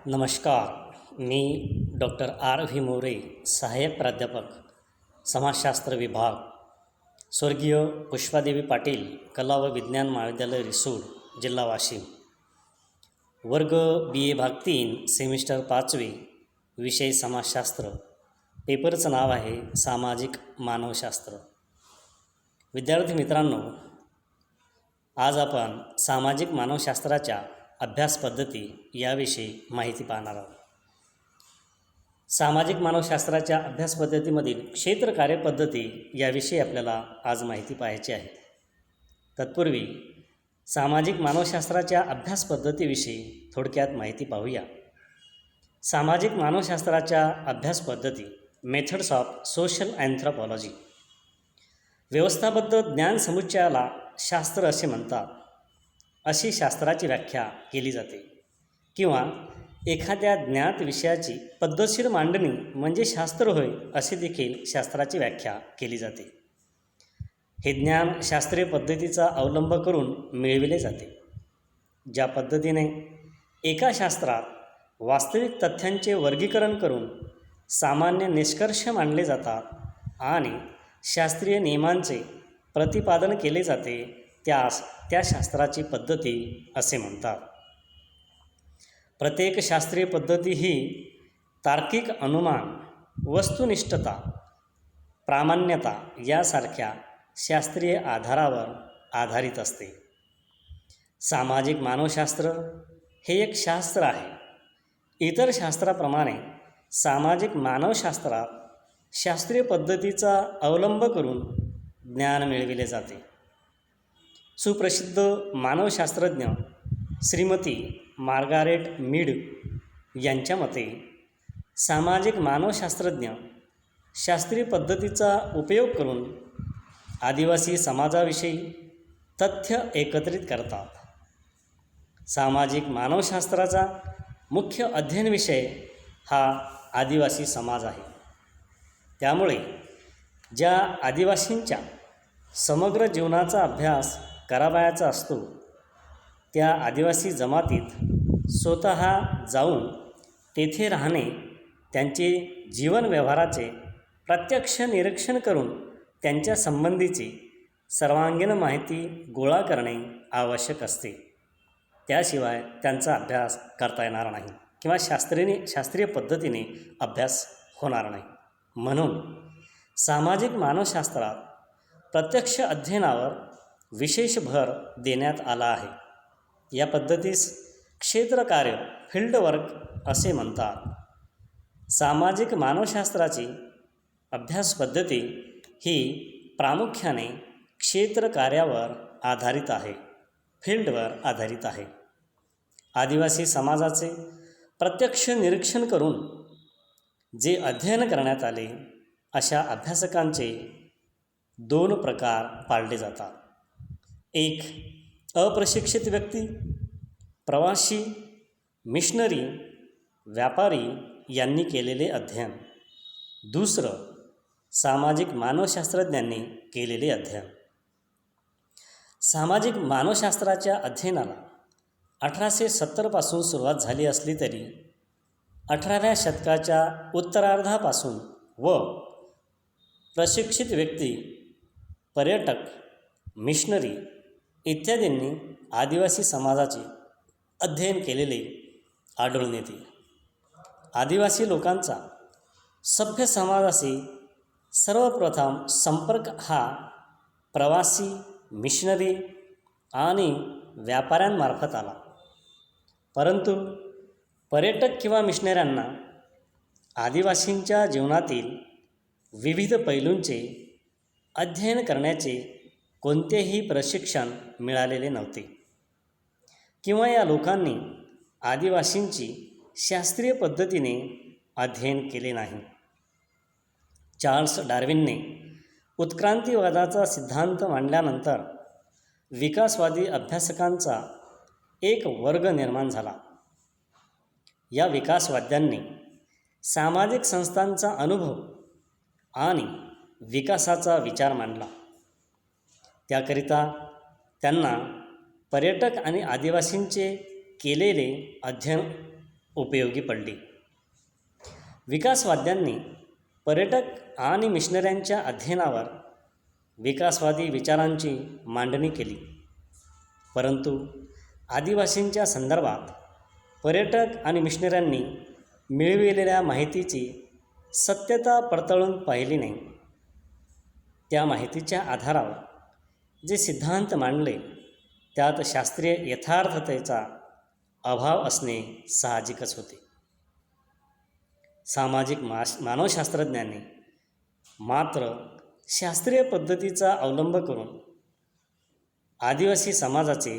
नमस्कार. मी doctor R V More, सहाय्यक प्राध्यापक, समाजशास्त्र विभाग, स्वर्गीय पुष्पादेवी पाटील कला व विज्ञान महाविद्यालय रिसोड, जिल्हा वाशिम. वर्ग BA भाग 3, सेमिस्टर 5वी, विषय समाजशास्त्र. पेपरचं नाव आहे सामाजिक मानवशास्त्र. विद्यार्थी मित्रांनो, आज आपण सामाजिक मानवशास्त्राच्या अभ्यास पद्धती याविषयी माहिती पाहणार आहोत. सामाजिक मानवशास्त्राच्या अभ्यास पद्धतीमधील क्षेत्र कार्यपद्धती याविषयी आपल्याला आज माहिती पाहायची आहे. तत्पूर्वी सामाजिक मानवशास्त्राच्या अभ्यास पद्धतीविषयी थोडक्यात माहिती पाहूया. सामाजिक मानवशास्त्राच्या अभ्यास पद्धती, मेथड्स ऑफ सोशल अँथ्रोपॉलॉजी. व्यवस्थाबद्ध ज्ञान समुच्चयाला शास्त्र असे म्हणतात. अशी शास्त्राची व्याख्या केली जाते किंवा एखाद्या ज्ञात विषयाची पद्धतशीर मांडणी म्हणजे शास्त्र होय असे देखील शास्त्राची व्याख्या केली जाते. हे ज्ञान शास्त्रीय पद्धतीचा अवलंब करून मिळविले जाते. ज्या पद्धतीने एका शास्त्रात वास्तविक तथ्यांचे वर्गीकरण करून सामान्य निष्कर्ष मांडले जातात आणि शास्त्रीय नियमांचे प्रतिपादन केले जाते, त्यास त्या शास्त्राची पद्धती असे म्हणतात. प्रत्येक शास्त्रीय पद्धती ही तार्किक अनुमान, वस्तुनिष्ठता, प्रामाण्यता यासारख्या शास्त्रीय आधारावर आधारित असते. सामाजिक मानवशास्त्र हे एक शास्त्र आहे. इतर शास्त्राप्रमाणे सामाजिक मानवशास्त्रात शास्त्रीय पद्धतीचा अवलंब करून ज्ञान मिळविले जाते. सुप्रसिद्ध मानवशास्त्रज्ञ श्रीमती मार्गारेट मीड यांच्या मते सामाजिक मानवशास्त्रज्ञ शास्त्रीय पद्धतीचा उपयोग करून आदिवासी समाजाविषयी तथ्य एकत्रित करतात. सामाजिक मानवशास्त्राचा मुख्य अध्ययन विषय हा आदिवासी समाज आहे. त्यामुळे ज्या आदिवासींच्या समग्र जीवनाचा अभ्यास करावयाचा असतो, त्या आदिवासी जमातीत स्वतः जाऊन तेथे राहणे, त्यांचे जीवन व्यवहाराचे प्रत्यक्ष निरीक्षण करून त्यांच्या संबंधीची सर्वांगीण माहिती गोळा करणे आवश्यक असते. त्याशिवाय त्यांचा अभ्यास करता येणार नाही किंवा शास्त्रीय पद्धतीने अभ्यास होणार नाही. म्हणून सामाजिक मानवशास्त्रात प्रत्यक्ष अध्ययनावर विशेष भर देण्यात आला आहे. या पद्धतीस क्षेत्रकार्य, फील्ड वर्क असे म्हणतात. सामाजिक मानवशास्त्राची अभ्यास पद्धती ही प्रामुख्याने क्षेत्रकार्यावर आधारित आहे, फील्डवर आधारित आहे. आदिवासी समाजाचे प्रत्यक्ष निरीक्षण करून जे अध्ययन करण्यात आले, अशा अभ्यासकांचे 2 प्रकार पाडले जातात. एक, अप्रशिक्षित व्यक्ती, प्रवासी, मिशनरी, व्यापारी यांनी केलेले अध्ययन. दुसरं, सामाजिक मानवशास्त्रज्ञांनी केलेले अध्ययन. सामाजिक मानवशास्त्राच्या अध्ययनाला 1870 पासून सुरुवात झाली असली तरी 18व्या शतकाच्या उत्तरार्धापासून व प्रशिक्षित व्यक्ती, पर्यटक, मिशनरी इत्यादींनी आदिवासी समाजाचे अध्ययन केलेले आढळून येते. आदिवासी लोकांचा सभ्य समाजाशी सर्वप्रथम संपर्क हा प्रवासी, मिशनरी आणि व्यापाऱ्यांमार्फत आला. परंतु पर्यटक किंवा मिशनऱ्यांना आदिवासींच्या जीवनातील विविध पैलूंचे अध्ययन करण्याचे कोणतेही प्रशिक्षण मिळालेले नव्हते किंवा या लोकांनी आदिवासींची शास्त्रीय पद्धतीने अध्ययन केले नाही. चार्ल्स डार्विनने उत्क्रांतीवादाचा सिद्धांत मांडल्यानंतर विकासवादी अभ्यासकांचा एक वर्ग निर्माण झाला. या विकासवाद्यांनी सामाजिक संस्थांचा अनुभव आणि विकासाचा विचार मांडला. त्याकरिता त्यांना पर्यटक आणि आदिवासींचे केलेले अध्ययन उपयोगी पडली. विकासवाद्यांनी पर्यटक आणि मिशनऱ्यांच्या अध्ययनावर विकासवादी विचारांची मांडणी केली, परंतु आदिवासींच्या संदर्भात पर्यटक आणि मिशनऱ्यांनी मिळविलेल्या माहितीची सत्यता पडताळून पाहिली नाही. त्या माहितीच्या आधारावर जे सिद्धांत मांडले त्यात शास्त्रीय यथार्थतेचा अभाव असणे साहजिकच होते. सामाजिक मानवशास्त्रज्ञांनी मात्र शास्त्रीय पद्धतीचा अवलंब करून आदिवासी समाजाचे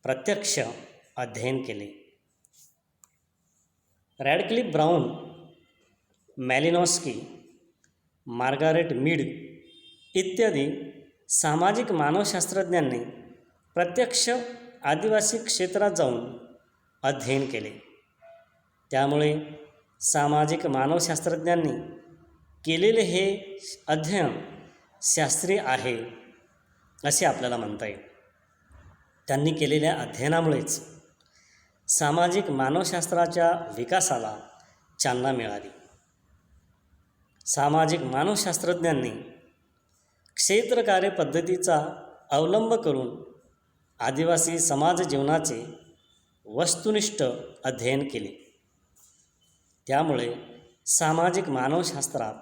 प्रत्यक्ष अध्ययन केले. रॅडक्लिफ ब्राऊन, मॅलिनॉस्की, मार्गारेट मीड इत्यादी सामाजिक मानवशास्त्रज्ञांनी प्रत्यक्ष आदिवासी क्षेत्रात जाऊन अध्ययन केले. त्यामुळे सामाजिक मानवशास्त्रज्ञांनी केलेले हे अध्ययन शास्त्रीय आहे असे आपल्याला म्हणता येईल. त्यांनी केलेल्या अध्ययनामुळेच सामाजिक मानवशास्त्राच्या विकासाला चालना मिळाली. सामाजिक मानवशास्त्रज्ञांनी क्षेत्रकार्य पद्धतीचा अवलंब करून आदिवासी समाज जीवनाचे वस्तुनिष्ठ अध्ययन केले. त्यामुळे सामाजिक मानवशास्त्रात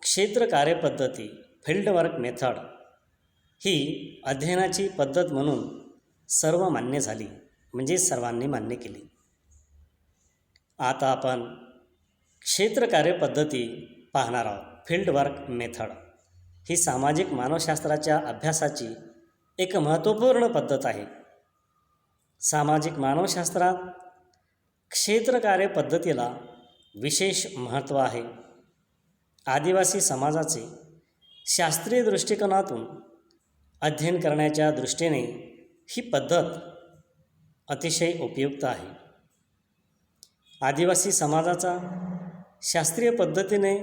क्षेत्रकार्यपद्धती फील्डवर्क मेथड ही अध्ययनाची पद्धत म्हणून सर्व मान्य झाली, म्हणजे सर्वांनी मान्य केली. आता आपण क्षेत्रकार्यपद्धती पाहणार आहोत. फील्डवर्क मेथड ही सामाजिक मानवशास्त्राच्या अभ्यासाची एक महत्त्वपूर्ण पद्धत आहे. सामाजिक मानवशास्त्रात क्षेत्रकार्य पद्धतीला विशेष महत्त्व आहे. आदिवासी समाजाचे शास्त्रीय दृष्टिकोनातून अध्ययन करण्याच्या दृष्टीने ही पद्धत अतिशय उपयुक्त आहे. आदिवासी समाजाचा शास्त्रीय पद्धतीने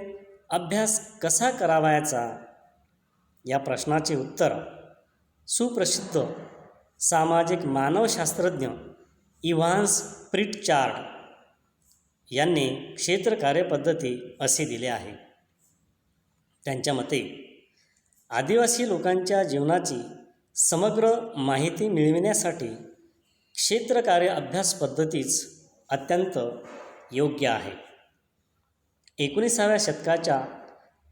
अभ्यास कसा करावायचा या प्रश्नाचे उत्तर सुप्रसिद्ध सामाजिक मानवशास्त्रज्ञ इव्हान्स प्रिटचार्ड यांनी क्षेत्रकार्यपद्धती असे दिले आहे. त्यांच्या मते आदिवासी लोकांच्या जीवनाची समग्र माहिती मिळविण्यासाठी क्षेत्रकार्य अभ्यास पद्धतीच अत्यंत योग्य आहे. 19व्या शतकाच्या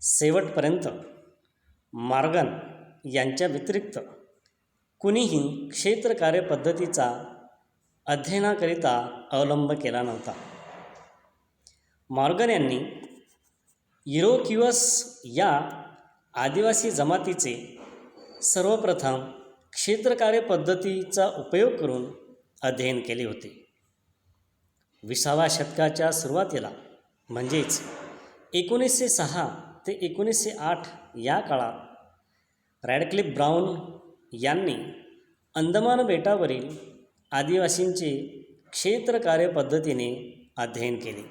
शेवटपर्यंत मॉर्गन यांच्या व्यतिरिक्त कुणीही क्षेत्रकार्य पद्धतीचा अध्ययनाकरिता अवलंब केला नव्हता. मॉर्गन यांनी इरोक्युअस या आदिवासी जमातीचे सर्वप्रथम क्षेत्रकार्य पद्धतीचा उपयोग करून अध्ययन केले होते. 20व्या शतकाच्या सुरुवातीला म्हणजेच 1906 ते 1908 या काळात रॅडक्लिफ ब्राऊन यांनी अंदमान बेटावरील आदिवासींचे क्षेत्रकार्य पद्धतीने अध्ययन केले.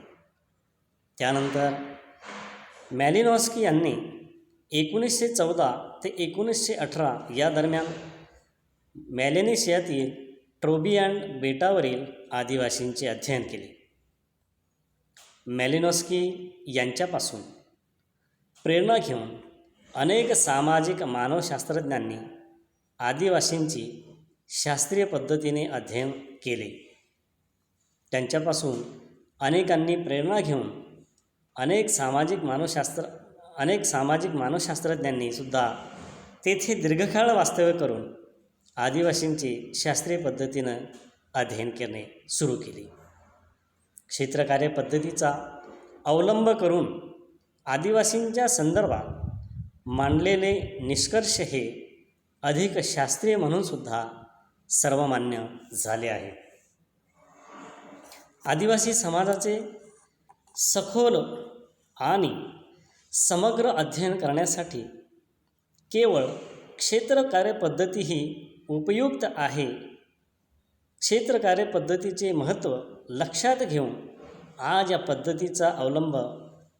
त्यानंतर मॅलिनॉस्की यांनी 1914 ते 1918 या दरम्यान मॅलेनेशियातील ट्रोबियांड बेटावरील आदिवासींचे अध्ययन केले. मॅलिनॉस्की यांच्यापासून प्रेरणा घेऊन अनेक सामाजिक मानवशास्त्रज्ञांनी आदिवासींची शास्त्रीय पद्धतीने अध्ययन केले. त्यांच्यापासून अनेकांनी प्रेरणा घेऊन अनेक सामाजिक मानवशास्त्रज्ञांनी सुद्धा तेथे दीर्घकाळ वास्तव्य करून आदिवासींची शास्त्रीय पद्धतीनं अध्ययन करणे सुरू केले. क्षेत्रकार्य पद्धतीचा अवलंब करून आदिवासींच्या संदर्भात मांडलेले निष्कर्ष हे अधिक शास्त्रीय म्हणूनसुद्धा सर्वमान्य झाले आहे. आदिवासी समाजाचे सखोल आणि समग्र अध्ययन करण्यासाठी केवळ क्षेत्रकार्य पद्धती ही उपयुक्त आहे. क्षेत्रकार्य पद्धतीचे महत्त्व लक्षात घेऊन आज या पद्धतीचा अवलंब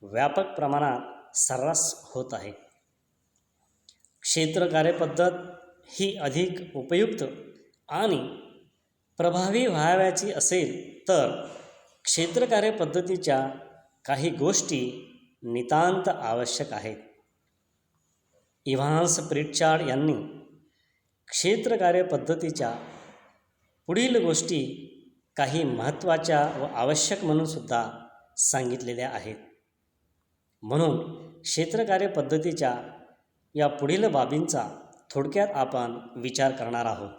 व्यापक प्रमाणात सर्रास होत आहे. क्षेत्रकार्य पद्धत ही अधिक उपयुक्त आणि प्रभावी व्हावयाची असेल तर क्षेत्रकार्य पद्धतीच्या काही गोष्टी नितांत आवश्यक आहेत. इव्हान्स प्रिटचार्ड यांनी क्षेत्रकार्य पद्धतीच्या पुढील गोष्टी काही महत्त्वाच्या व आवश्यक म्हणून सुद्धा सांगितलेल्या आहेत. म्हणून क्षेत्रकार्य पद्धतीच्या या पुढील बाबींचा थोडक्यात आपण विचार करणार आहोत.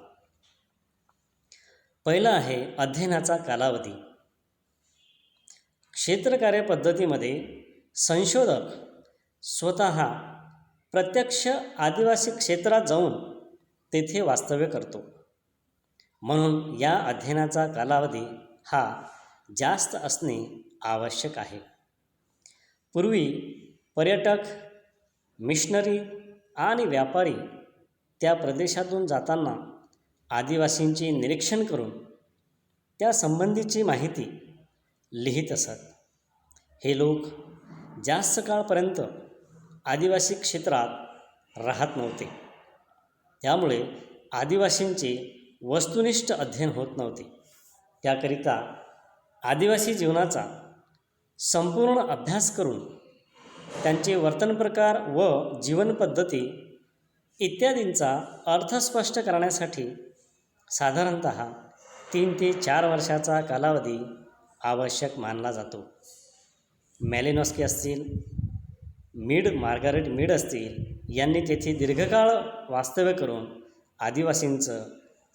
पहिला आहे अध्ययनाचा कालावधी. क्षेत्रकार्य पद्धतीमध्ये संशोधक स्वतः प्रत्यक्ष आदिवासी क्षेत्रात जाऊन तेथे वास्तव्य करतो. म्हणून या अध्ययनाचा कालावधी हा जास्त असणे आवश्यक आहे. पूर्वी पर्यटक, मिशनरी आणि व्यापारी त्या प्रदेशातून जाताना आदिवासींचे निरीक्षण करून त्या संबंधीची माहिती लिहित असत. हे लोक जास्त काळपर्यंत आदिवासी क्षेत्रात राहत नव्हते. त्यामुळे आदिवासींचे वस्तुनिष्ठ अध्ययन होत नव्हते. त्याकरिता आदिवासी जीवनाचा संपूर्ण अभ्यास करून त्यांचे वर्तनप्रकार व जीवनपद्धती इत्यादींचा अर्थ स्पष्ट करण्यासाठी साधारणत 3 ते 4 वर्षाचा कालावधी आवश्यक मानला जातो. मॅलिनॉस्की असतील, मार्गारेट मीड असतील यांनी तेथे दीर्घकाळ वास्तव्य करून आदिवासींचं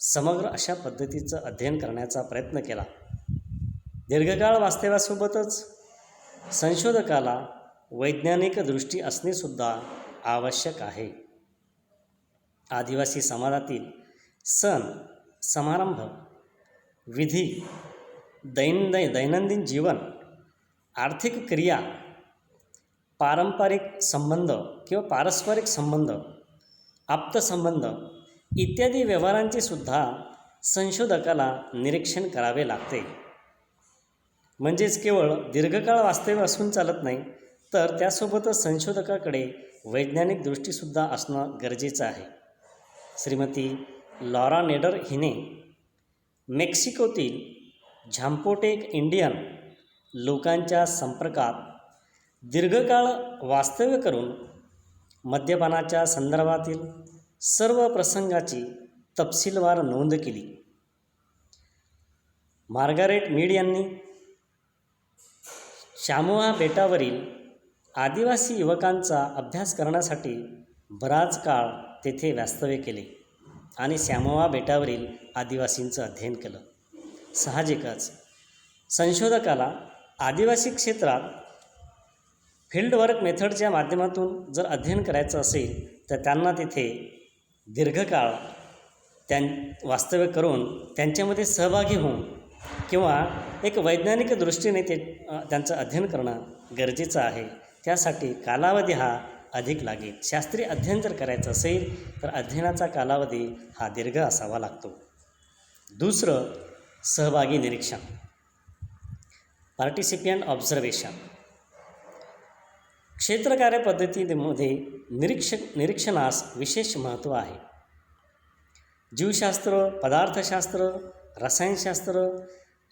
समग्र अशा पद्धतीचं अध्ययन करण्याचा प्रयत्न केला. दीर्घकाळ वास्तव्यासोबतच संशोधकाला वैज्ञानिक दृष्टी असणेसुद्धा आवश्यक आहे. आदिवासी समाजातील सण, समारंभ, विधी, दैनंदिन जीवन, आर्थिक क्रिया, पारंपरिक संबंध किंवा पारस्परिक संबंध, आप्तसंबंध इत्यादी व्यवहारांचे सुद्धा संशोधकाला निरीक्षण करावे लागते. म्हणजेच केवळ दीर्घकाळ वास्तव्य असून चालत नाही, तर त्यासोबतच संशोधकाकडे वैज्ञानिक दृष्टीसुद्धा असणं गरजेचं आहे. श्रीमती लॉरा नेडर हिने मेक्सिकोतील झाम्पोटेक इंडियन लोकांच्या संपर्कात दीर्घकाळ वास्तव्य करून मद्यपानाच्या संदर्भातील सर्व प्रसंगाची तपशीलवार नोंद केली. मार्गारेट मीड यांनी शामोआ बेटावरील आदिवासी युवकांचा अभ्यास करण्यासाठी बराच काळ तेथे वास्तव्य केले आणि शामोआ बेटावरील आदिवासींचं अध्ययन केलं. साहजिकच संशोधकाला आदिवासी क्षेत्रात फील्डवर्क मेथडच्या माध्यमातून जर अध्ययन करायचं असेल तर त्यांना तिथे दीर्घकाळ वास्तव्य करून त्यांच्यामध्ये सहभागी होऊन किंवा एक वैज्ञानिक दृष्टीने त्यांचं अध्ययन करणं गरजेचं आहे. त्यासाठी कालावधी हा अधिक लागेल. शास्त्रीय अध्ययन जर करायचं असेल तर अध्ययनाचा कालावधी हा दीर्घ असावा लागतो. दुसरं, सहभागी निरीक्षण, पार्टिसिपियंट ऑब्झर्वेशन. क्षेत्रकार्य पद्धतीमध्ये निरीक्षणास विशेष महत्त्व आहे. जीवशास्त्र, पदार्थशास्त्र, रसायनशास्त्र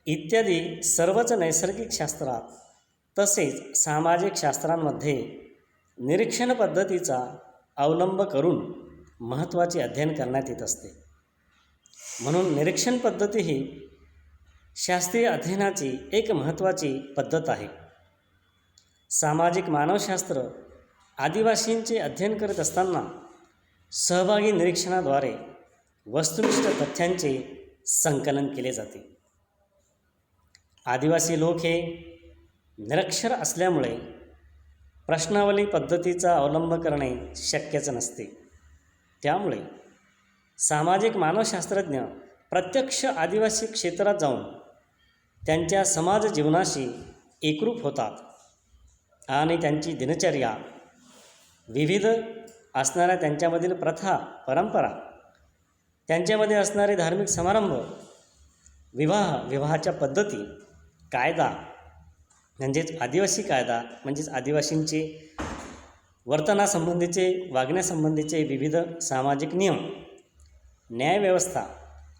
इत्यादी सर्वच नैसर्गिक शास्त्रात तसेच सामाजिक शास्त्रांमध्ये निरीक्षण पद्धतीचा अवलंब करून महत्त्वाचे अध्ययन करण्यात येत असते. म्हणून निरीक्षण पद्धती ही शास्त्रीय अध्ययनाची एक महत्त्वाची पद्धत आहे. सामाजिक मानवशास्त्र आदिवासींचे अध्ययन करीत असताना सहभागी निरीक्षणाद्वारे वस्तुनिष्ठ तथ्यांचे संकलन केले जाते. आदिवासी लोक हे निरक्षर असल्यामुळे प्रश्नावली पद्धतीचा अवलंब करणे शक्यच नसते. त्यामुळे सामाजिक मानवशास्त्रज्ञ प्रत्यक्ष आदिवासी क्षेत्रात जाऊन त्यांच्या समाज जीवनाशी एकरूप होतात आणि त्यांची दिनचर्या, विविध असणाऱ्या त्यांच्यामधील प्रथा, परंपरा, त्यांच्यामध्ये असणारे धार्मिक समारंभ, विवाहाच्या पद्धती, कायदा म्हणजेच आदिवासी कायदा म्हणजेच आदिवासींचे वर्तनासंबंधीचे, वागण्यासंबंधीचे विविध सामाजिक नियम, न्यायव्यवस्था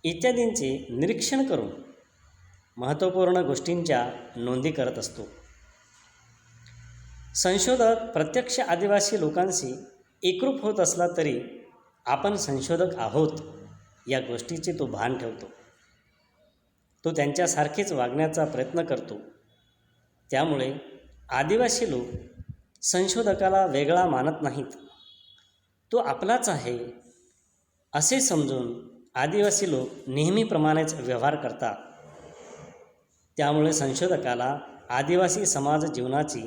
इत्यादींचे निरीक्षण करून महत्त्वपूर्ण गोष्टींच्या नोंदी करत असतो. संशोधक प्रत्यक्ष आदिवासी लोकांशी एकरूप होत असला तरी आपण संशोधक आहोत या गोष्टीचे तो भान ठेवतो. तो त्यांच्यासारखेच वागण्याचा प्रयत्न करतो. त्यामुळे आदिवासी लोक संशोधकाला वेगळा मानत नाहीत. तो आपलाच आहे असे समजून आदिवासी लोक नेहमीप्रमाणेच व्यवहार करतात. त्यामुळे संशोधकाला आदिवासी समाज जीवनाची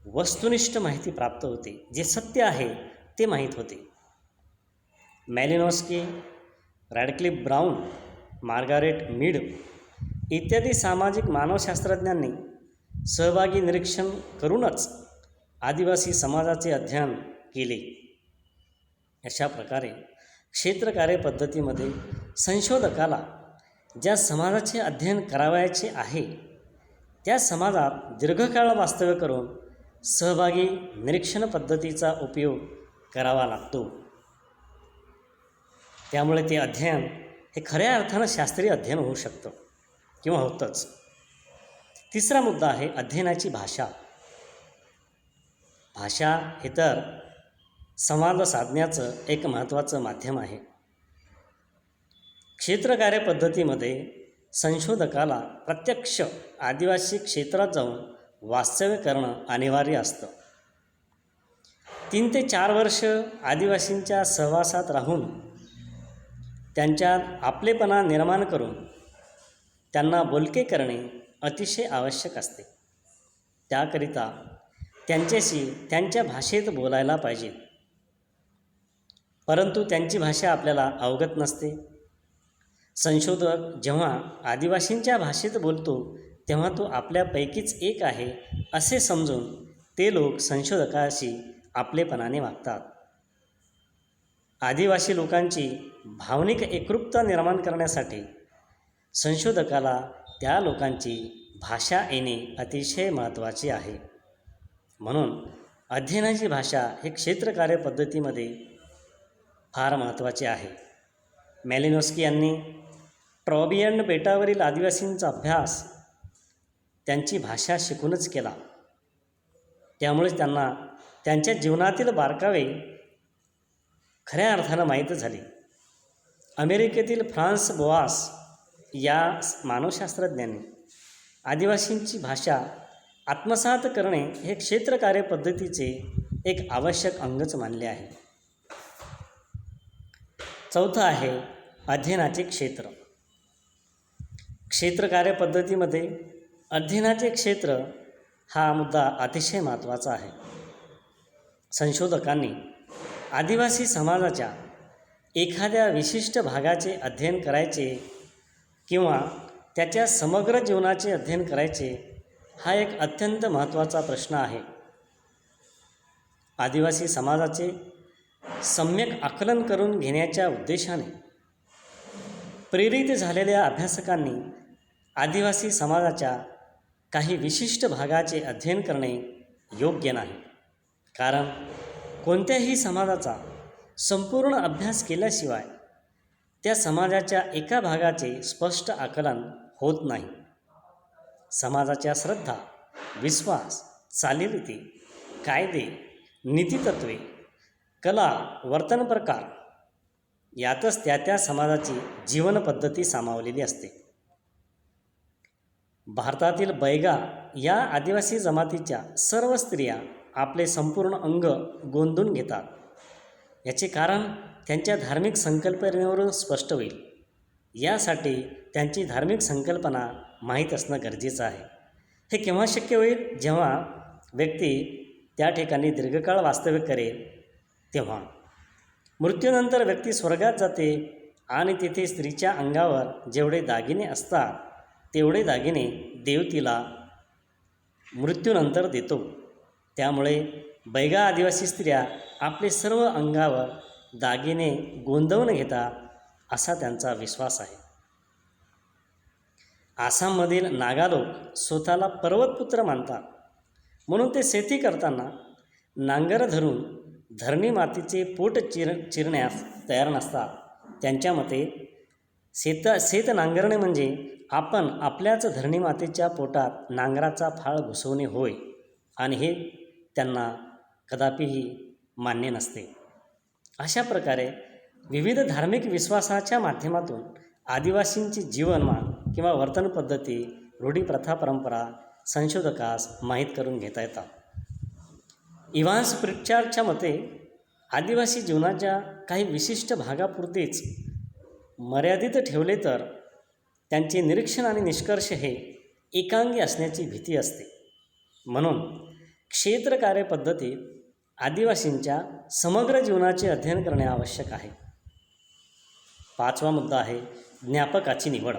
वस्तुनिष्ठ माहिती प्राप्त होते. जे सत्य आहे ते माहीत होते. मॅलिनोस्की, रॅडक्लिफ ब्राऊन, मार्गारेट मीड इत्यादी सामाजिक मानवशास्त्रज्ञांनी सहभागी निरीक्षण करूनच आदिवासी समाजाचे अध्ययन केले. अशा प्रकारे क्षेत्रकार्य पद्धतीमध्ये संशोधकाला ज्या समाजाचे अध्ययन करावयाचे आहे त्या समाजात दीर्घकाळ वास्तव्य करून सहभागी निरीक्षण पद्धतीचा उपयोग करावा लागतो. त्यामुळे ते अध्ययन हे खऱ्या अर्थानं शास्त्रीय अध्ययन होऊ शकतं किंवा होतंच. तिसरा मुद्दा आहे अध्ययनाची भाषा. भाषा हे तर संवाद साधण्याचं एक महत्त्वाचं माध्यम आहे. क्षेत्रकार्य पद्धतीमध्ये संशोधकाला प्रत्यक्ष आदिवासी क्षेत्रात जाऊन वास्तव्य करणं अनिवार्य असतं. 3 ते 4 वर्ष आदिवासींच्या सहवासात राहून त्यांच्यात आपलेपणा निर्माण करून त्यांना बोलके करणे अतिशय आवश्यक असते. त्याकरिता त्यांच्याशी त्यांच्या भाषेत बोलायला पाहिजे. परंतु त्यांची भाषा आपल्याला अवगत नसते. संशोधक जेव्हा आदिवासींच्या भाषेत बोलतो तेव्हा तो आपल्यापैकीच एक आहे असे समजून ते लोक संशोधकाशी आपलेपणाने वागतात. आदिवासी लोकांची भावनिक एकरूपता निर्माण करण्यासाठी संशोधकाला त्या लोकांची भाषा येणे अतिशय महत्त्वाचे आहे. म्हणून अध्ययनाची भाषा हे क्षेत्रकार्य पद्धतीमध्ये फार महत्त्वाचे आहे. मॅलिनोस्की यांनी ट्रॉबियन बेटावरील आदिवासींचा अभ्यास त्यांची भाषा शिकूनच केला. त्यामुळेच त्यांना त्यांच्या जीवनातील बारकावे खऱ्या अर्थानं माहीत झाले. अमेरिकेतील फ्रान्स बोआस या मानवशास्त्रज्ञांनी आदिवासींची भाषा आत्मसात करणे हे क्षेत्रकार्य पद्धतीचे एक आवश्यक अंगच मानले आहे. चौथं आहे अध्ययनाचे क्षेत्र. क्षेत्रकार्य पद्धतीमध्ये अध्ययनाचे क्षेत्र हा मुद्दा अतिशय महत्त्वाचा आहे. संशोधकांनी आदिवासी समाजाच्या एखाद्या विशिष्ट भागाचे अध्ययन करायचे किंवा त्याच्या समग्र जीवनाचे अध्ययन करायचे हा एक अत्यंत महत्त्वाचा प्रश्न आहे. आदिवासी समाजाचे सम्यक आकलन करून घेण्याच्या उद्देशाने प्रेरित झालेल्या अभ्यासकांनी आदिवासी समाजाच्या काही विशिष्ट भागाचे अध्ययन करणे योग्य नाही. कारण कोणत्याही समाजाचा संपूर्ण अभ्यास केल्याशिवाय त्या समाजाच्या एका भागाचे स्पष्ट आकलन होत नाही. समाजाच्या श्रद्धा, विश्वास, चालीरीती, कायदे, नीतितत्वे, कला, वर्तन प्रकार यातच त्या समाजाची जीवनपद्धती सामावलेली असते. भारतातील बैगा या आदिवासी जमातीच्या सर्व स्त्रिया आपले संपूर्ण अंग गोंदून घेतात. याचे कारण त्यांच्या धार्मिक संकल्पनेवरून स्पष्ट होईल. यासाठी त्यांची धार्मिक संकल्पना माहीत असणं गरजेचं आहे. हे केव्हा शक्य होईल? जेव्हा व्यक्ती त्या ठिकाणी दीर्घकाळ वास्तव्य करेल तेव्हा. मृत्यूनंतर व्यक्ती स्वर्गात जाते आणि तेथे स्त्रीच्या अंगावर जेवढे दागिने असतात तेवढे दागिने देव तिला मृत्यूनंतर देतो. त्यामुळे बैगा आदिवासी स्त्रिया आपले सर्व अंगावर दागिने गोंदवून घेतात असा त्यांचा विश्वास आहे. आसाममधील नागा लोक स्वतःला पर्वतपुत्र मानतात. म्हणून ते शेती करताना नांगर धरून धरणी मातीचे पोट चिरण्यास तयार नसतात. त्यांच्या मते शेत नांगरणे म्हणजे आपण आपल्याच धरणीमातेच्या पोटात नांगराचा फाळ घुसवणे होय, आणि हे त्यांना कदापिही मान्य नसते. अशा प्रकारे विविध धार्मिक विश्वासाच्या माध्यमातून आदिवासींची जीवनमान किंवा वर्तन पद्धती, रूढी, प्रथा, परंपरा संशोधकास माहीत करून घेता येतात. इव्हान्स प्रिटचार्डच्या मते आदिवासी जीवनाच्या काही विशिष्ट भागापुरतेच मर्यादित ठेवले तर त्यांचे निरीक्षण आणि निष्कर्ष हे एकांगी असण्याची भीती असते. म्हणून क्षेत्र कार्यपद्धतीत आदिवासींच्या समग्र जीवनाचे अध्ययन करणे आवश्यक आहे. 5वा मुद्दा आहे ज्ञापकाची निवड.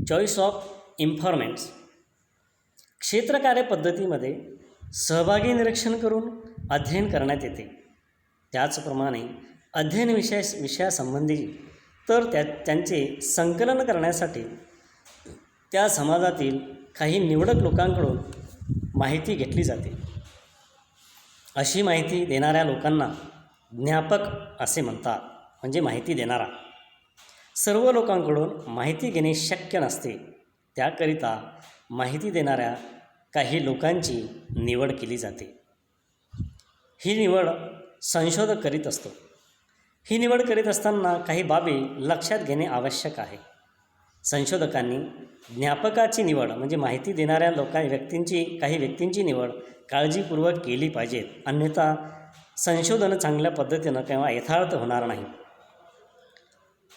Choice of informants. क्षेत्र कार्यपद्धतीमध्ये सहभागी निरीक्षण करून अध्ययन करण्यात येते. त्याचप्रमाणे अध्ययन विषयासंबंधी तर त्यांचे संकलन करण्यासाठी त्या समाजातील काही निवडक लोकांकडून माहिती घेतली जाते. अशी माहिती देणाऱ्या लोकांना ज्ञापक असे म्हणतात, म्हणजे माहिती देणारा. सर्व लोकांकडून माहिती घेणे शक्य नसते, त्याकरिता माहिती देणाऱ्या काही लोकांची निवड केली जाते. ही निवड संशोधक करीत असतो. ही निवड करीत असताना काही बाबी लक्षात घेणे आवश्यक आहे. संशोधकांनी ज्ञापकाची निवड म्हणजे माहिती देणाऱ्या काही व्यक्तींची निवड काळजीपूर्वक केली पाहिजेत, अन्यथा संशोधन चांगल्या पद्धतीनं किंवा यथार्थ होणार नाही.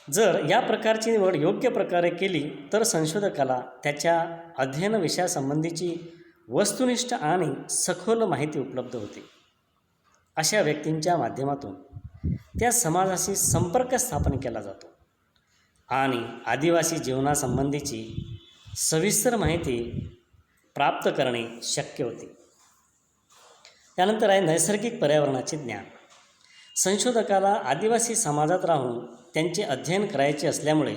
जर या प्रकारची निवड योग्य प्रकारे केली तर संशोधकाला त्याच्या अध्ययन विषयासंबंधीची वस्तुनिष्ठ आणि सखोल माहिती उपलब्ध होते. अशा व्यक्तींच्या माध्यमातून त्या समाजाशी संपर्क स्थापन केला जातो आणि आदिवासी जीवनासंबंधीची सविस्तर माहिती प्राप्त करणे शक्य होते. त्यानंतर आहे नैसर्गिक पर्यावरणाचे ज्ञान. संशोधकाला आदिवासी समाजात राहून त्यांचे अध्ययन करायचे असल्यामुळे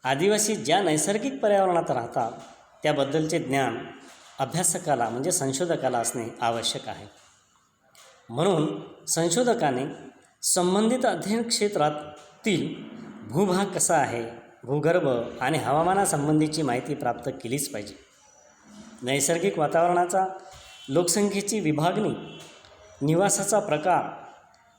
आदिवासी ज्या नैसर्गिक पर्यावरणात राहतात त्याबद्दलचे ज्ञान अभ्यासकाला म्हणजे संशोधकाला असणे आवश्यक आहे. म्हणून संशोधकाने संबंधित अध्ययन क्षेत्रातील भूभाग कसा आहे, भूगर्भ आणि हवामानासंबंधीची माहिती प्राप्त केलीच पाहिजे. नैसर्गिक वातावरणाचा, लोकसंख्येची विभागणी, निवासाचा प्रकार,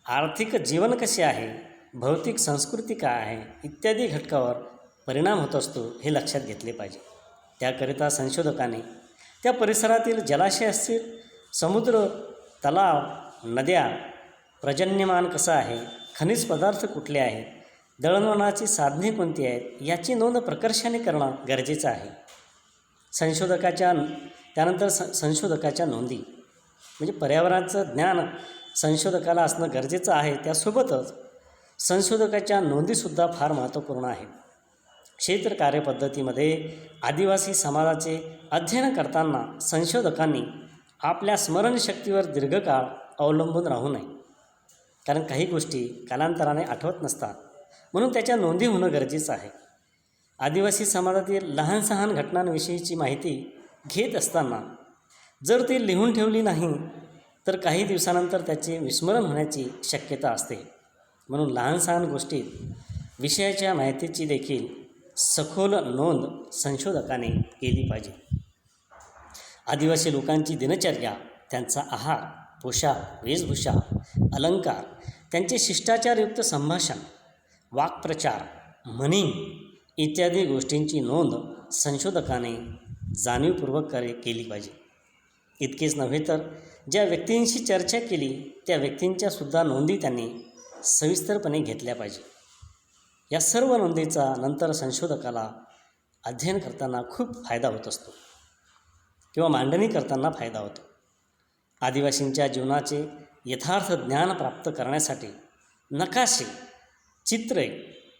आर्थिक जीवन कसे आहे, भौतिक संस्कृती काय आहे इत्यादी घटकावर परिणाम होत असतो हे लक्षात घेतले पाहिजे. त्याकरिता संशोधकाने त्या परिसरातील जलाशय असतील, समुद्र, तलाव, नद्या, पर्जन्यमान कसं आहे, खनिज पदार्थ कुठले आहेत, दळणवळणाची साधने कोणती आहेत याची नोंद प्रकर्षाने करणं गरजेचं आहे. त्यानंतर संशोधकाच्या नोंदी म्हणजे पर्यावरणाचं ज्ञान संशोधकाला असणं गरजेचं आहे. त्यासोबतच संशोधकाच्या नोंदीसुद्धा फार महत्त्वपूर्ण आहेत. क्षेत्र कार्यपद्धतीमध्ये आदिवासी समाजाचे अध्ययन करताना संशोधकांनी आपल्या स्मरणशक्तीवर दीर्घकाळ अवलंबून राहू नये, कारण काही गोष्टी कालांतराने आठवत नसतात, म्हणून त्याच्या नोंदी होणं गरजेचं आहे. आदिवासी समाजातील लहान सहान घटनांविषयीची माहिती घेत असताना जर ती लिहून ठेवली नाही तर काही दिवसानंतर त्याचे विस्मरण होण्याची शक्यता असते. म्हणून लहान सहान गोष्टीत विषयाच्या माहितीची देखील सखोल नोंद संशोधकाने केली पाहिजे. आदिवासी लोकांची दिनचर्या, त्यांचा आहार, पोशाख, वेशभूषा, अलंकार, त्यांचे शिष्टाचारयुक्त संभाषण, वाक्प्रचार, म्हणी इत्यादी गोष्टींची नोंद संशोधकाने जाणीवपूर्वक केली पाहिजे. इतकेच नव्हे तर ज्या व्यक्तींशी चर्चा केली त्या व्यक्तींच्यासुद्धा नोंदी त्यांनी सविस्तरपणे घेतल्या पाहिजे. या सर्व नोंदीचा नंतर संशोधकाला अध्ययन करताना खूप फायदा होत असतो किंवा मांडणी करताना फायदा होतो. आदिवासींच्या जीवनाचे यथार्थ ज्ञान प्राप्त करण्यासाठी नकाशे, चित्रे,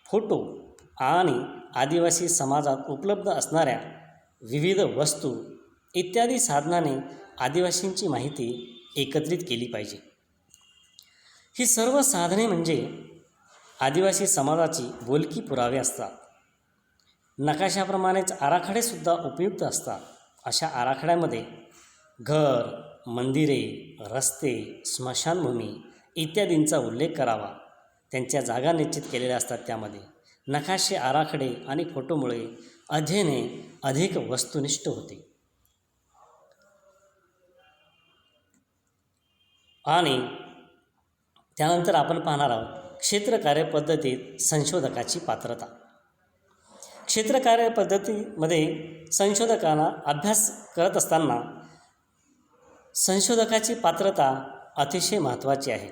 फोटो आणि आदिवासी समाजात उपलब्ध असणाऱ्या विविध वस्तू इत्यादी साधनाने आदिवासींची माहिती एकत्रित केली पाहिजे. ही सर्व साधने म्हणजे आदिवासी समाजाची बोलकी पुरावे असतात. नकाशाप्रमाणेच आराखडेसुद्धा उपयुक्त असतात. अशा आराखड्यामध्ये घर, मंदिरे, रस्ते, स्मशानभूमी इत्यादींचा उल्लेख करावा. त्यांच्या जागा निश्चित केलेल्या असतात. त्यामध्ये नकाशे, आराखडे आणि फोटोमुळे अध्ययने अधिक वस्तुनिष्ठ होते. आणि त्यानंतर आपण पाहणार आहोत क्षेत्रकार्य पद्धतीत संशोधकाची पात्रता. क्षेत्रकार्य पद्धतीमध्ये संशोधकांना अभ्यास करत असताना संशोधकाची पात्रता अतिशय महत्त्वाची आहे.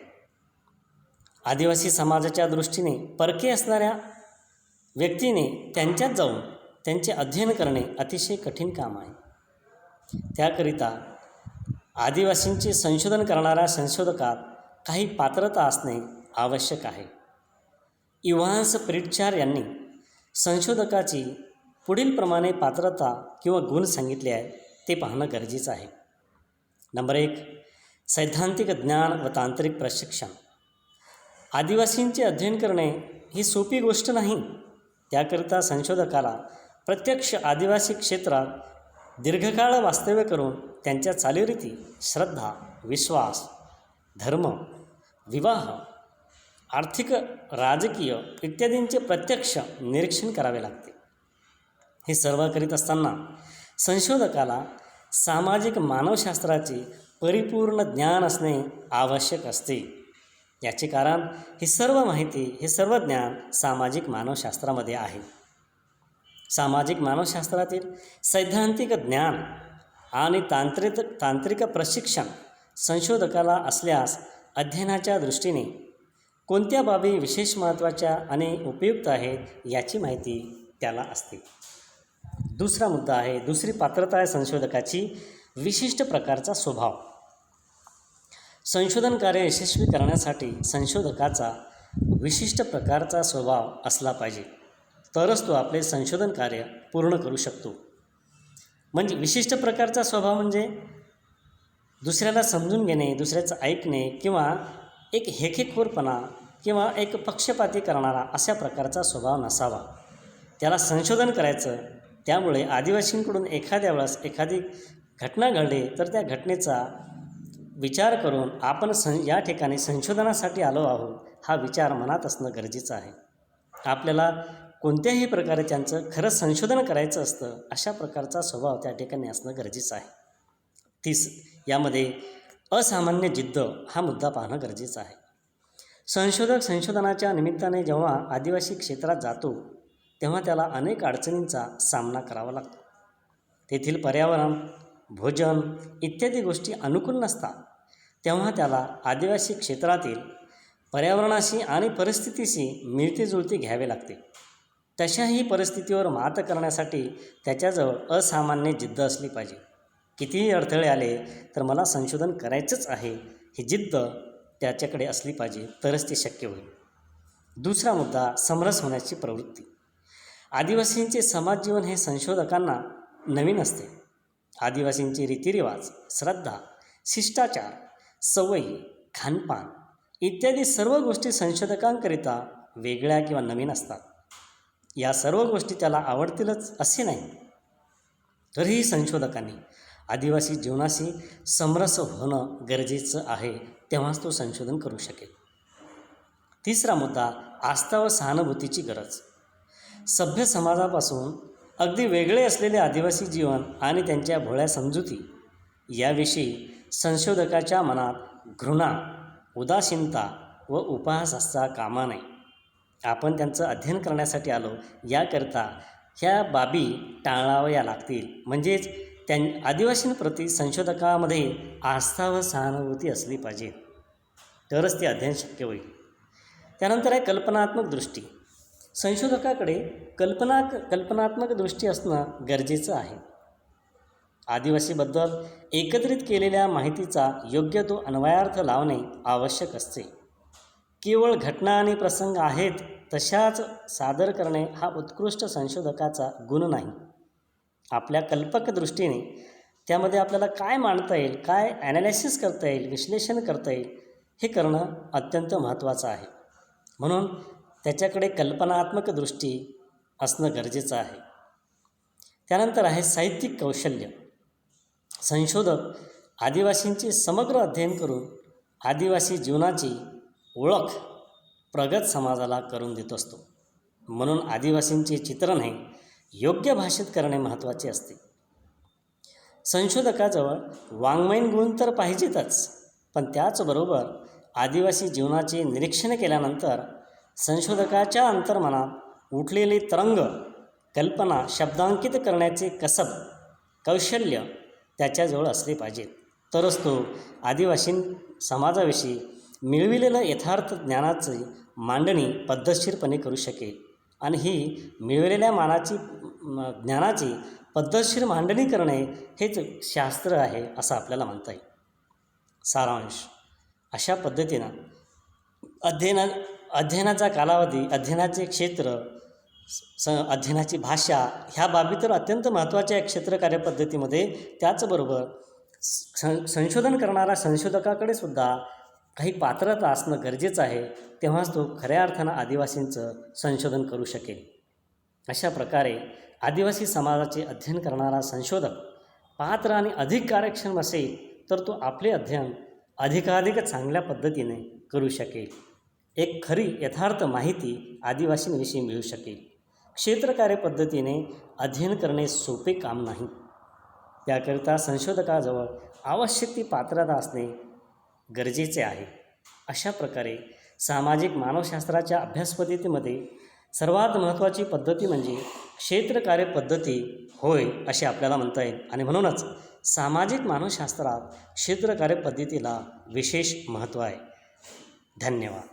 आदिवासी समाजाच्या दृष्टीने परके असणाऱ्या व्यक्तीने त्यांच्यात जाऊन त्यांचे अध्ययन करणे अतिशय कठीण काम आहे. त्याकरिता आदिवासींचे संशोधन करणाऱ्या संशोधकात काही पात्रता असणे आवश्यक आहे. इव्हान्स प्रिट्झार्ड यांनी संशोधकाची पुढीलप्रमाणे पात्रता किंवा गुण सांगितले आहे, ते पाहणं गरजेचं आहे. नंबर 1, सैद्धांतिक ज्ञान व तांत्रिक प्रशिक्षण. आदिवासींचे अध्ययन करणे ही सोपी गोष्ट नाही. त्याकरिता संशोधकाला प्रत्यक्ष आदिवासी क्षेत्रात दीर्घकाळ वास्तव्य करून त्यांच्या चालीरीती, श्रद्धा, विश्वास, धर्म, विवाह, आर्थिक, राजकीय इत्यादींचे प्रत्यक्ष निरीक्षण करावे लागते. हे सर्व करीत असताना संशोधकाला सामाजिक मानवशास्त्राचे परिपूर्ण ज्ञान असणे आवश्यक असते. याचे कारण ही सर्व माहिती, हे सर्व ज्ञान सामाजिक मानवशास्त्रामध्ये आहे. सामाजिक मानवशास्त्रातील सैद्धांतिक ज्ञान आणि तांत्रिक प्रशिक्षण संशोधकाला असल्यास अध्ययनाच्या दृष्टीने कोणत्या बाबी विशेष महत्त्वाच्या आणि उपयुक्त आहेत याची माहिती त्याला असते. दुसरा मुद्दा आहे, दुसरी पात्रता आहे संशोधकाची विशिष्ट प्रकारचा स्वभाव. संशोधन कार्य यशस्वी करण्यासाठी संशोधकाचा विशिष्ट प्रकारचा स्वभाव असला पाहिजे, तरच तो आपले संशोधन कार्य पूर्ण करू शकतो. म्हणजे विशिष्ट प्रकारचा स्वभाव म्हणजे दुसऱ्याला समजून घेणे, दुसऱ्याचं ऐकणे किंवा एक हेकेखोरपणा किंवा एक पक्षपाती करणारा अशा प्रकारचा स्वभाव नसावा. त्याला संशोधन करायचं. त्यामुळे आदिवासींकडून एखाद्या वेळेस एखादी घटना घडली तर त्या घटनेचा विचार करून आपण या ठिकाणी संशोधनासाठी आलो आहोत हा विचार मनात असणं गरजेचं आहे. आपल्याला कोणत्याही प्रकारे त्यांचं खरं संशोधन करायचं असतं, अशा प्रकारचा स्वभाव त्या ठिकाणी असणं गरजेचं आहे. यामध्ये असामान्य जिद्द हा मुद्दा पाहणं गरजेचं आहे. संशोधक संशोधनाच्या निमित्ताने जेव्हा आदिवासी क्षेत्रात जातो तेव्हा त्याला अनेक अडचणींचा सामना करावा लागतो. तेथील पर्यावरण, भोजन इत्यादी गोष्टी अनुकूल नसतात. तेव्हा त्याला आदिवासी क्षेत्रातील पर्यावरणाशी आणि परिस्थितीशी मिळतीजुळती घ्यावी लागते. तशाही परिस्थितीवर मात करण्यासाठी त्याच्याजवळ असामान्य जिद्द असली पाहिजे. कितीही अडथळे आले तर मला संशोधन करायचंच आहे ही जिद्द त्याच्याकडे असली पाहिजे, तरच ते शक्य होईल. दुसरा मुद्दा, समरस होण्याची प्रवृत्ती. आदिवासींचे समाजजीवन हे संशोधकांना नवीन असते. आदिवासींचे रीतिरिवाज, श्रद्धा, शिष्टाचार, सवयी, खानपान इत्यादी सर्व गोष्टी संशोधकांकरिता वेगळ्या किंवा नवीन असतात. या सर्व गोष्टी त्याला आवडतीलच असे नाही. तरीही संशोधकांनी आदिवासी जीवनाशी समरस होणं गरजेचं आहे, तेव्हाच तो संशोधन करू शकेल. तिसरा मुद्दा, आस्था व सहानुभूतीची गरज. सभ्य समाजापासून अगदी वेगळे असलेले आदिवासी जीवन आणि त्यांच्या भोळ्या समजुती याविषयी संशोधकाच्या मनात घृणा, उदासीनता व उपहास असता कामा नये. आपण त्यांचं अध्ययन करण्यासाठी आलो, याकरिता ह्या बाबी टाळाव्या लागतील. म्हणजेच आदिवासींप्रती संशोधकामध्ये आस्था व सहानुभूती असली पाहिजे, तरच ते अध्ययन शक्य होईल. त्यानंतर आहे कल्पनात्मक दृष्टी. संशोधकाकडे कल्पनात्मक दृष्टी असणं गरजेचं आहे. आदिवासीबद्दल एकत्रित केलेल्या माहितीचा योग्य तो अन्वयार्थ लावणे आवश्यक असते. केवळ घटना आणि प्रसंग आहेत तशाच सादर करणे हा उत्कृष्ट संशोधकाचा गुण नाही. आपल्या कल्पक दृष्टीने त्यामध्ये आपल्याला काय मांडता येईल, काय ॲनालिसिस करता येईल, विश्लेषण करता येईल, हे करणं अत्यंत महत्त्वाचं आहे. म्हणून त्याच्याकडे कल्पनात्मक दृष्टी असणं गरजेचं आहे. त्यानंतर आहे साहित्यिक कौशल्य. संशोधक आदिवासींचे समग्र अध्ययन करून आदिवासी जीवनाची ओळख प्रगत समाजाला करून देत असतो. म्हणून आदिवासींचे चित्रण हे योग्य भाषेत करणे महत्त्वाचे असते. संशोधकाजवळ वाङ्मयीन गुण तर पाहिजेतच, पण त्याचबरोबर आदिवासी जीवनाचे निरीक्षण केल्यानंतर संशोधकाच्या अंतर्मनात उठलेले तरंग, कल्पना शब्दांकित करण्याचे कसब, कौशल्य त्याच्याजवळ असले पाहिजेत. तरच तो आदिवासी समाजाविषयी मिळविलेलं यथार्थ ज्ञानाची मांडणी पद्धतशीरपणे करू शकेल. आणि ही मिळवलेल्या ज्ञानाची पद्धतशीर मांडणी करणे हेच शास्त्र आहे असं आपल्याला म्हणता येईल. सारांश: अशा पद्धतीनं अध्ययनाचा कालावधी, अध्ययनाचे क्षेत्र, अध्ययनाची भाषा ह्या बाबी तर अत्यंत महत्त्वाच्या आहे क्षेत्र कार्यपद्धतीमध्ये. त्याचबरोबर संशोधन करणाऱ्या संशोधकाकडे सुद्धा काही पात्रता असणं गरजेचं आहे. तेव्हाच तो खऱ्या अर्थानं आदिवासींचं संशोधन करू शकेल. अशा प्रकारे आदिवासी समाजाचे अध्ययन करणारा संशोधक पात्र आणि अधिक कार्यक्षम असेल तर तो आपले अध्ययन अधिकाधिक चांगल्या पद्धतीने करू शकेल. एक खरी यथार्थ माहिती आदिवासींविषयी मिळू शकेल. क्षेत्रकार्य पद्धतीने अध्ययन करणे सोपे काम नाही. त्याकरिता संशोधकाजवळ आवश्यक ती पात्रता असणे गरजेचे आहे. अशा प्रकारे सामाजिक मानवशास्त्राच्या अभ्यासपद्धतीमध्ये सर्वात महत्त्वाची पद्धती म्हणजे क्षेत्रकार्य पद्धती होय असे आपल्याला म्हणता येईल. आणि म्हणूनच सामाजिक मानवशास्त्रात क्षेत्रकार्य पद्धतीला विशेष महत्त्व आहे. धन्यवाद.